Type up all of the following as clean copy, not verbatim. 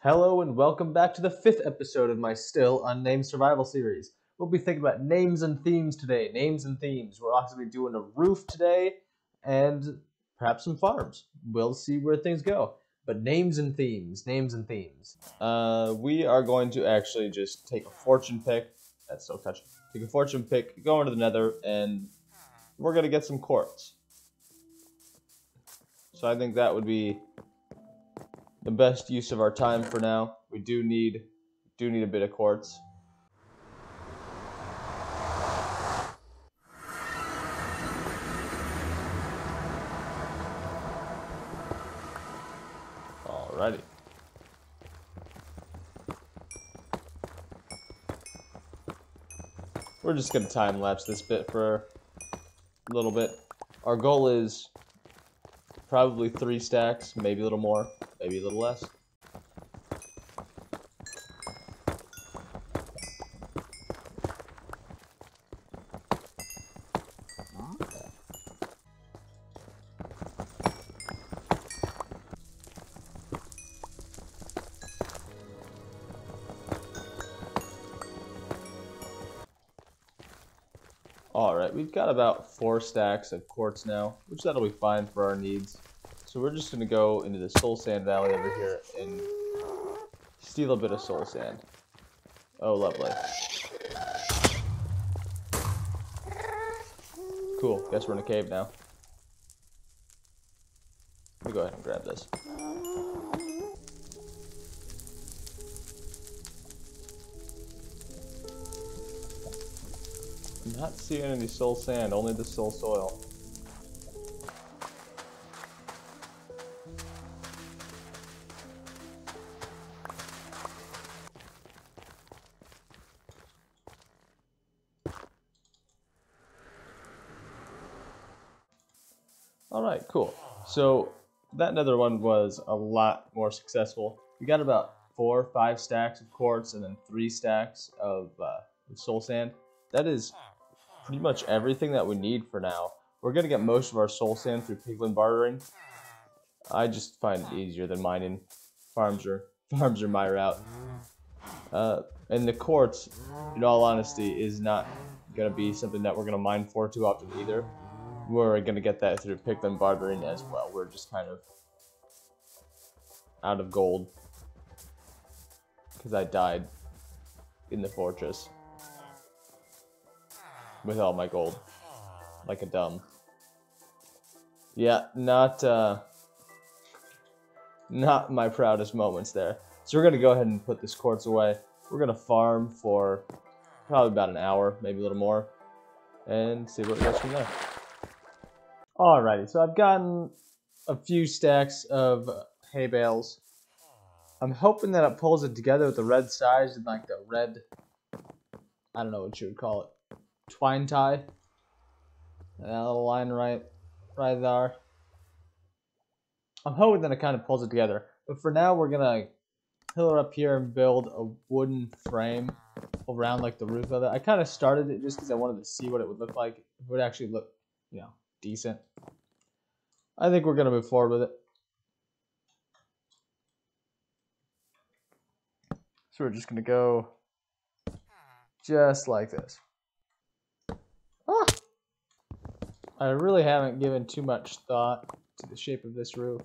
Hello and welcome back to the 5th episode of my still unnamed survival series. We'll be thinking about names and themes today. Names and themes. We're also going to be doing a roof today and perhaps some farms. We'll see where things go. But names and themes. Names and themes. We are going to actually just take a fortune pick. That's so touching. Take a fortune pick, go into the nether, and we're going to get some quartz. So I think that would be the best use of our time for now. We do need a bit of quartz. Alrighty. We're just gonna time lapse this bit for a little bit. Our goal is probably 3 stacks, maybe a little more, maybe a little less. Alright, we've got about 4 stacks of quartz now, which that'll be fine for our needs. So we're just gonna go into the soul sand valley over here and steal a bit of soul sand. Oh, lovely. Cool, guess we're in a cave now. Let me go ahead and grab this. I'm not seeing any soul sand, only the soul soil. Alright, cool. So that nether one was a lot more successful. We got about 4 or 5 stacks of quartz and then 3 stacks of soul sand. That is pretty much everything that we need for now. We're going to get most of our soul sand through piglin bartering. I just find it easier than mining. Farms are my route. And the quartz, in all honesty, is not going to be something that we're going to mine for too often either. We're going to get that through piglin bartering as well. We're just kind of out of gold because I died in the fortress with all my gold, like a dumb. Yeah, not my proudest moments there. So we're gonna go ahead and put this quartz away. We're gonna farm for probably about an hour, maybe a little more, and see what goes from there. Alrighty, so I've gotten a few stacks of hay bales. I'm hoping that it pulls it together with the red sides and like the red, I don't know what you would call it, twine tie. That little line right there. I'm hoping that it kind of pulls it together. But for now, we're gonna pillar up here and build a wooden frame around like the roof of it. I kind of started it just because I wanted to see what it would look like. If it would actually look, decent. I think we're gonna move forward with it. So we're just gonna go just like this. Ah! I really haven't given too much thought to the shape of this roof.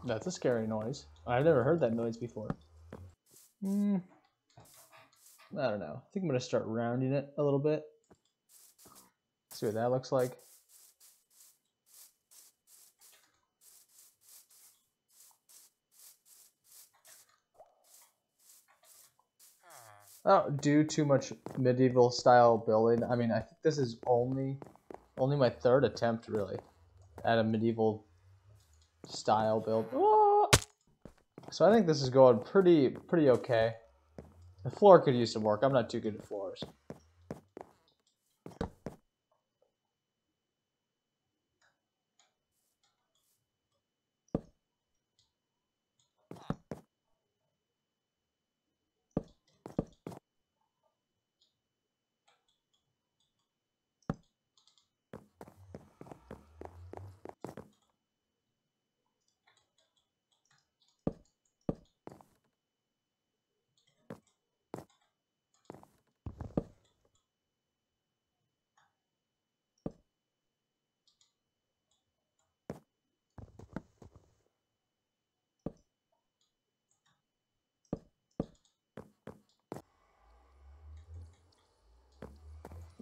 That's a scary noise. I've never heard that noise before. I don't know. I think I'm going to start rounding it a little bit. See what that looks like. I don't do too much medieval style building. I mean, I think this is only my 3rd attempt really at a medieval style build. So I think this is going pretty okay. The floor could use some work. I'm not too good at floors.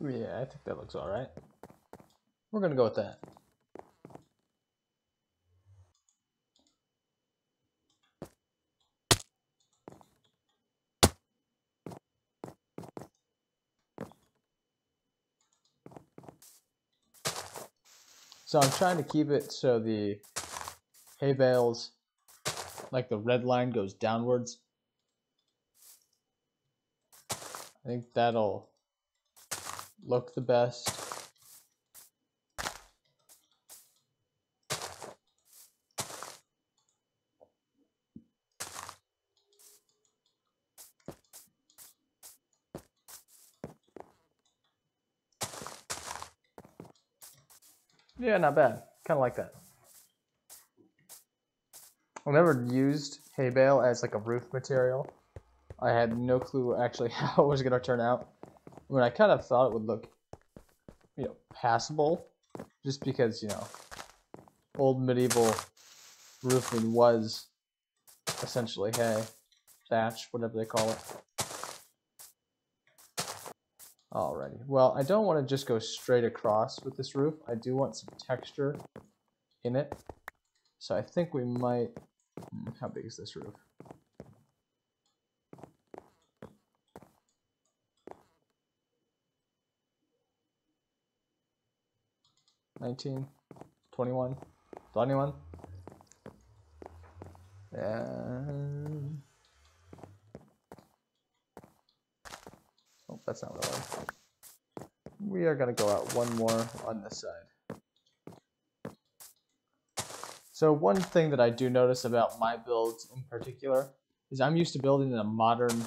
Yeah, I think that looks all right. We're gonna go with that. So I'm trying to keep it so the hay bales, like the red line goes downwards. I think that'll look the best. Yeah, not bad. Kind of like that. I've never used hay bale as like a roof material. I had no clue actually how it was gonna turn out. I mean, I kind of thought it would look, passable, just because old medieval roofing was essentially hay, thatch, whatever they call it. Alrighty. Well, I don't want to just go straight across with this roof. I do want some texture in it. So I think we might... How big is this roof? $19, $21, $21. And... Oh, that's not what I want. We are going to go out one more on this side. So one thing that I do notice about my builds in particular is I'm used to building in a modern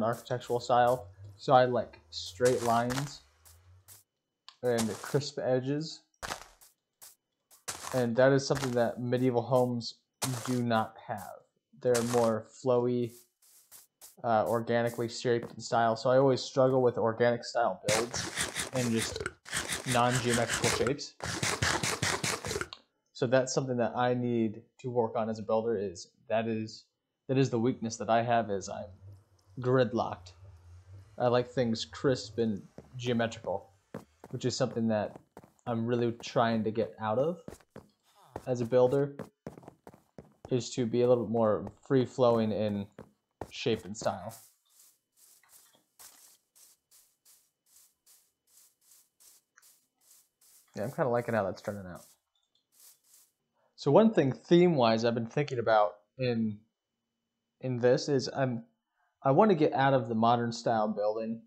architectural style. So I like straight lines and crisp edges. And that is something that medieval homes do not have. They're more flowy, organically shaped in style. So I always struggle with organic style builds and just non-geometrical shapes. So that's something that I need to work on as a builder. That is the weakness that I have, is I'm gridlocked. I like things crisp and geometrical, which is something that I'm really trying to get out of as a builder, is to be a little bit more free-flowing in shape and style. Yeah, I'm kind of liking how that's turning out. So one thing theme-wise I've been thinking about in this is I want to get out of the modern style building.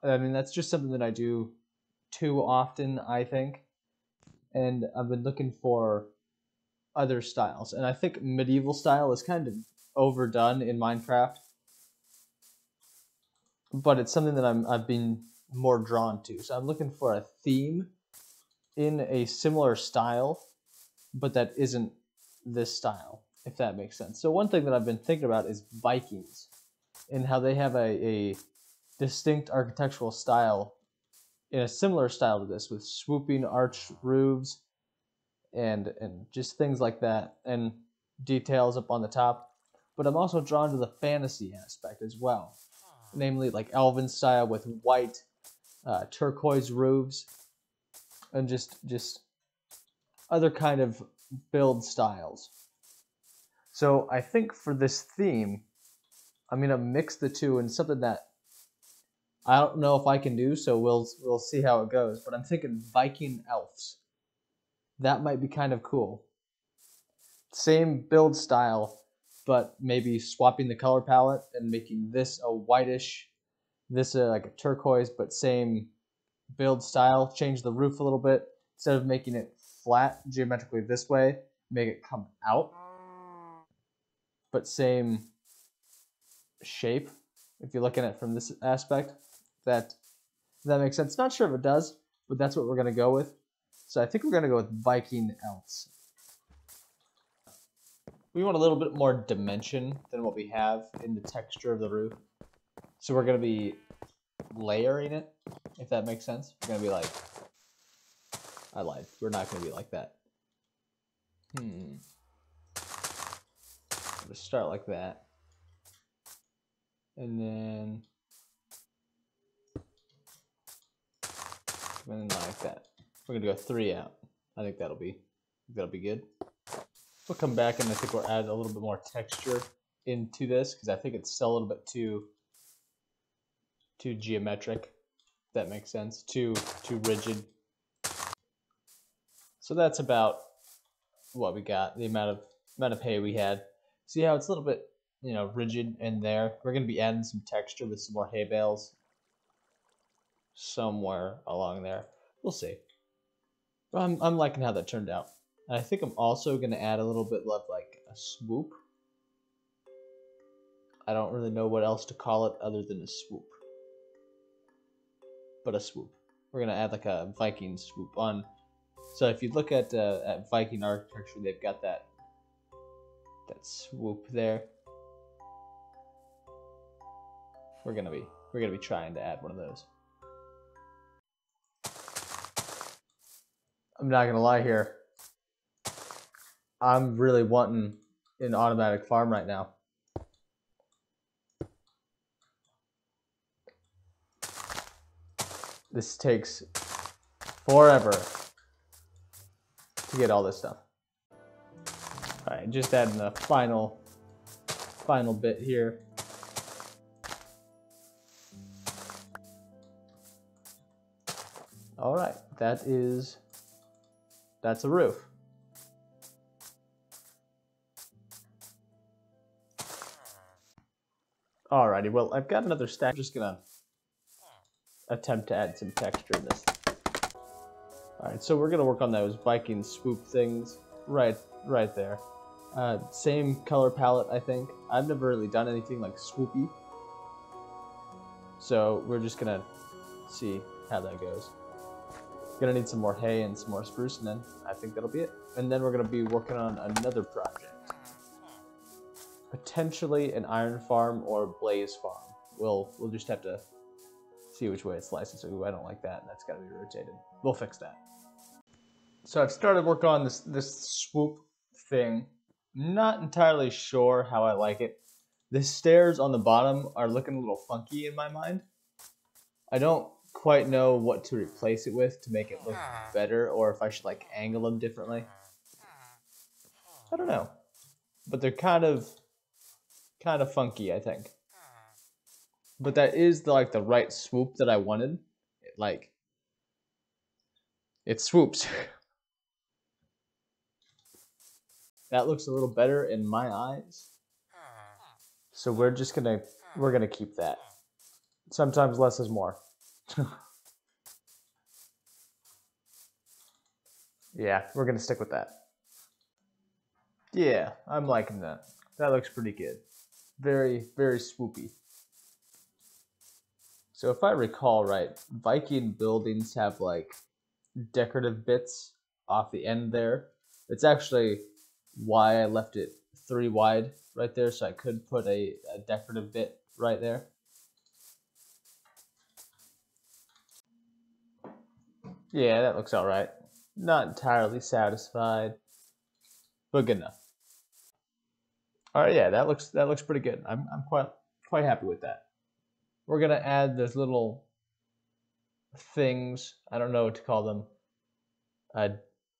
I mean, that's just something that I do too often, I think. And I've been looking for other styles. And I think medieval style is kind of overdone in Minecraft. But it's something that I've been more drawn to. So I'm looking for a theme in a similar style, but that isn't this style, if that makes sense. So one thing that I've been thinking about is Vikings, and how they have a distinct architectural style in a similar style to this, with swooping arched roofs and just things like that, and details up on the top. But I'm also drawn to the fantasy aspect as well, namely like elven style with white turquoise roofs, and just other kind of build styles. So I think for this theme, I'm gonna mix the two in something that I don't know if I can do, so we'll see how it goes. But I'm thinking Viking elves. That might be kind of cool. Same build style, but maybe swapping the color palette and making this a whitish, this like a turquoise, but same build style. Change the roof a little bit. Instead of making it flat geometrically this way, make it come out, but same shape. If you're looking at it from this aspect, that makes sense. Not sure if it does, but that's what we're gonna go with. So I think we're gonna go with Viking elves. We want a little bit more dimension than what we have in the texture of the roof. So we're gonna be layering it, if that makes sense. We're gonna be like, I lied. We're not gonna be like that. Let's start like that. And then And like that. We're gonna go 3 out. I think that'll be good. We'll come back and I think we'll add a little bit more texture into this because I think it's still a little bit too geometric. If that makes sense. Too rigid. So that's about what we got. The amount of hay we had. See how it's a little bit, you know, rigid in there. We're gonna be adding some texture with some more hay bales somewhere along there. We'll see. I'm liking how that turned out. And I think I'm also gonna add a little bit of like a swoop. I don't really know what else to call it other than a swoop. But a swoop. We're gonna add like a Viking swoop on. So if you look at Viking architecture, they've got that swoop there. We're gonna be trying to add one of those. I'm not gonna lie here. I'm really wanting an automatic farm right now. This takes forever to get all this stuff. Alright, just adding the final bit here. Alright, that's a roof. Alrighty, well, I've got another stack. I'm just gonna attempt to add some texture in this. Alright, so we're gonna work on those Viking swoop things right there. Same color palette, I think. I've never really done anything like swoopy. So we're just gonna see how that goes. Gonna need some more hay and some more spruce, and then I think that'll be it. And then we're gonna be working on another project. Potentially an iron farm or a blaze farm. We'll just have to see which way it's licensed. Ooh, I don't like that. That's gotta be rotated. We'll fix that. So I've started work on this swoop thing. Not entirely sure how I like it. The stairs on the bottom are looking a little funky in my mind. I don't quite know what to replace it with to make it look better, or if I should like angle them differently. I don't know, but they're kind of funky, I think. But that is the right swoop that I wanted. It swoops. That looks a little better in my eyes. So we're gonna keep that. Sometimes less is more. Yeah, we're gonna stick with that. Yeah, I'm liking that. That looks pretty good. Very, very swoopy. So if I recall right, Viking buildings have like decorative bits off the end there. It's actually why I left it 3 wide right there, so I could put a decorative bit right there. Yeah, that looks alright. Not entirely satisfied, but good enough. Alright, yeah, that looks pretty good. I'm quite happy with that. We're gonna add those little things, I don't know what to call them,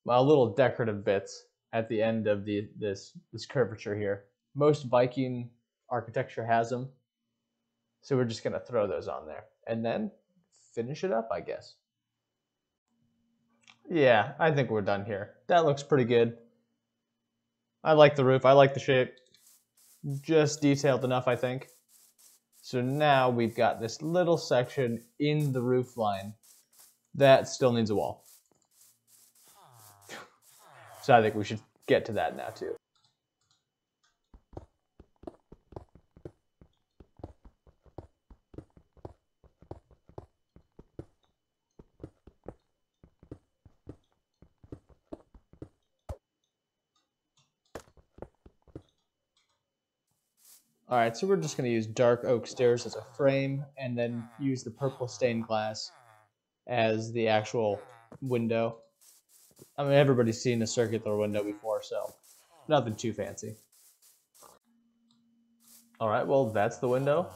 little decorative bits at the end of this curvature here. Most Viking architecture has them, so we're just gonna throw those on there and then finish it up, I guess. Yeah, I think we're done here. That looks pretty good. I like the roof, I like the shape. Just detailed enough, I think. So now we've got this little section in the roof line that still needs a wall. So I think we should get to that now too. Alright, so we're just going to use dark oak stairs as a frame and then use the purple stained glass as the actual window. I mean, everybody's seen a circular window before, so nothing too fancy. Alright, well, that's the window.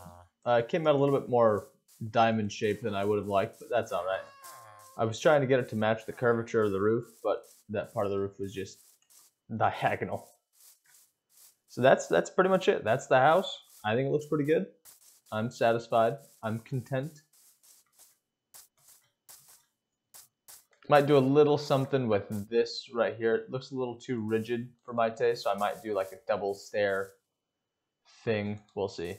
It came out a little bit more diamond shaped than I would have liked, but that's alright. I was trying to get it to match the curvature of the roof, but that part of the roof was just diagonal. So that's pretty much it. That's the house. I think it looks pretty good. I'm satisfied. I'm content. Might do a little something with this right here. It looks a little too rigid for my taste, so I might do like a double stair thing. We'll see.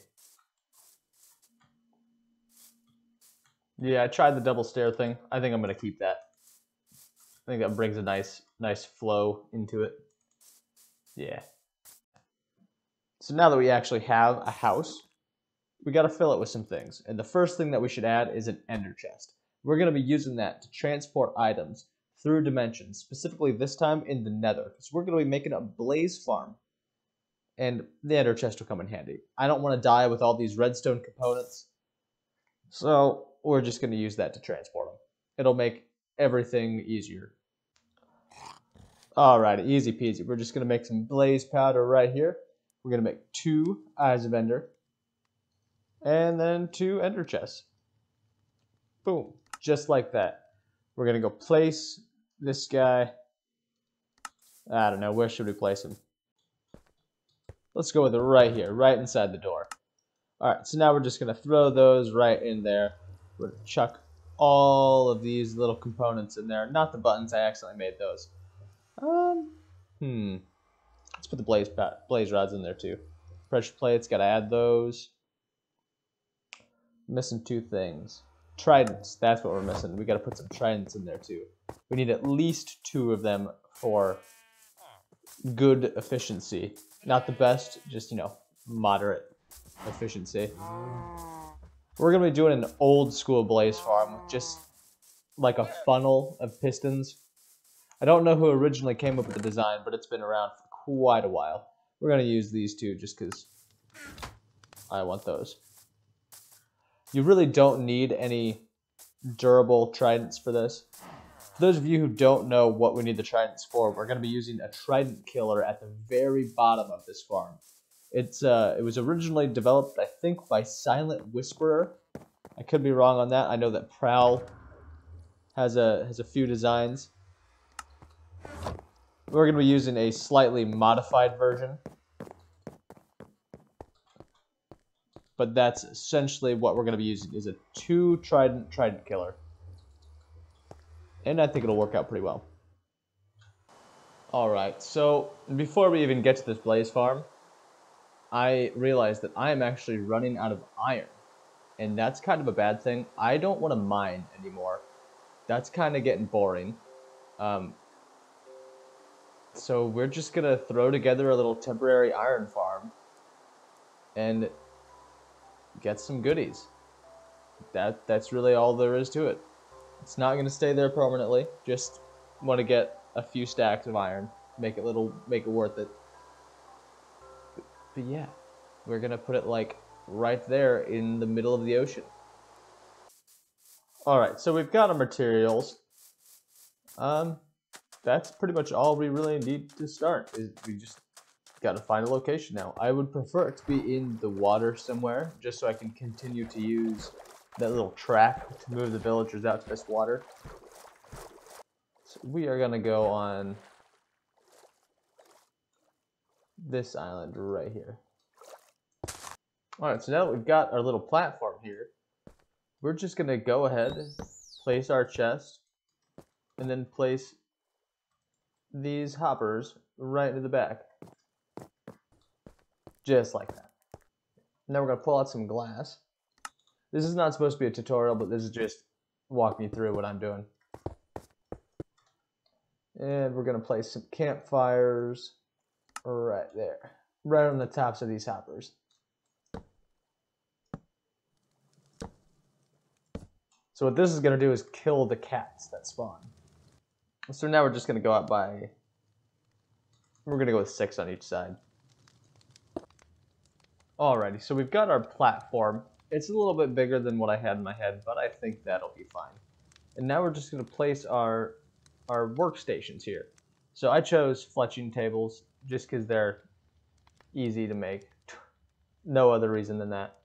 Yeah, I tried the double stair thing. I think I'm gonna keep that. I think that brings a nice flow into it. Yeah. So now that we actually have a house, we got to fill it with some things. And the first thing that we should add is an ender chest. We're going to be using that to transport items through dimensions, specifically this time in the nether, because we're going to be making a blaze farm. And the ender chest will come in handy. I don't want to die with all these redstone components, so we're just going to use that to transport them. It'll make everything easier. Alright, easy peasy. We're just going to make some blaze powder right here. We're going to make 2 Eyes of Ender. And then 2 ender chests. Boom. Just like that. We're going to go place this guy. I don't know. Where should we place him? Let's go with it right here. Right inside the door. Alright, so now we're just going to throw those right in there. We're going to chuck all of these little components in there. Not the buttons. I accidentally made those. Let's put the blaze rods in there too. Pressure plates. Got to add those. Missing 2 things. Tridents, that's what we're missing. We got to put some tridents in there too. We need at least 2 of them for good efficiency. Not the best, just, moderate efficiency. We're going to be doing an old school blaze farm with just like a funnel of pistons. I don't know who originally came up with the design, but it's been around for quite a while. We're going to use these 2 just because I want those. You really don't need any durable tridents for this. For those of you who don't know what we need the tridents for, we're going to be using a trident killer at the very bottom of this farm. It was originally developed, I think, by Silent Whisperer. I could be wrong on that. I know that Prowl has a few designs. We're going to be using a slightly modified version. But that's essentially what we're going to be using, is a 2 trident killer. And I think it'll work out pretty well. Alright, so before we even get to this blaze farm, I realized that I am actually running out of iron. And that's kind of a bad thing. I don't want to mine anymore. That's kind of getting boring. So we're just going to throw together a little temporary iron farm. And get some goodies. That's really all there is to it. It's not going to stay there permanently. Just want to get a few stacks of iron, make it worth it. But yeah, we're going to put it like right there in the middle of the ocean. All right, so we've got our materials. That's pretty much all we really need to start. We just gotta find a location now. I would prefer it to be in the water somewhere, just so I can continue to use that little track to move the villagers out to this water. So we are gonna go on this island right here. Alright, so now that we've got our little platform here, we're just gonna go ahead, place our chest, and then place these hoppers right into the back. Just like that. Now we're going to pull out some glass. This is not supposed to be a tutorial, but this is just walk me through what I'm doing. And we're going to place some campfires right there. Right on the tops of these hoppers. So what this is going to do is kill the cats that spawn. So now we're just going to go out by... We're going to go with 6 on each side. Alrighty, so we've got our platform. It's a little bit bigger than what I had in my head, but I think that'll be fine. And now we're just going to place our workstations here. So I chose fletching tables just because they're easy to make. No other reason than that.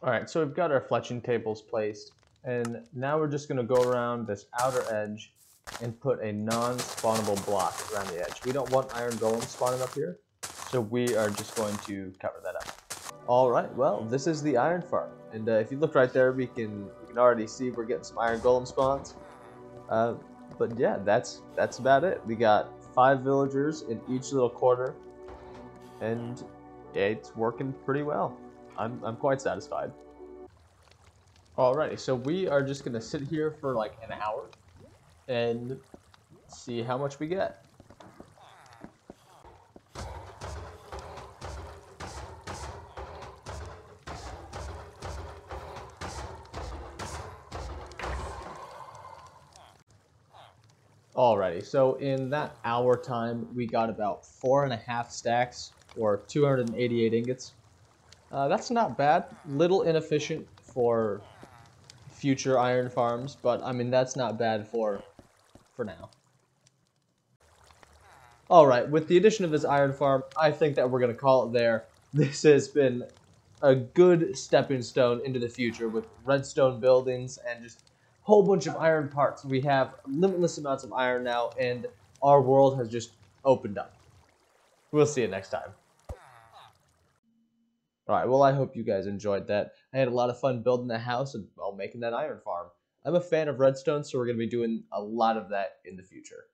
Alright, so we've got our fletching tables placed. And now we're just going to go around this outer edge and put a non-spawnable block around the edge. We don't want iron golems spawning up here, so we are just going to cover that up. Alright, well, this is the iron farm. And if you look right there, we can already see we're getting some iron golem spawns. But yeah, that's about it. We got 5 villagers in each little corner, and it's working pretty well. I'm quite satisfied. Alrighty, so we are just gonna sit here for like an hour and see how much we get. Alrighty, so in that hour time, we got about 4.5 stacks, or 288 ingots. That's not bad. Little inefficient for future iron farms, but I mean that's not bad for now. Alright, with the addition of this iron farm, I think that we're going to call it there. This has been a good stepping stone into the future with redstone buildings and just a whole bunch of iron parts. We have limitless amounts of iron now, and our world has just opened up. We'll see you next time. Alright, well I hope you guys enjoyed that. I had a lot of fun building the house and, well, making that iron farm. I'm a fan of redstone, so we're going to be doing a lot of that in the future.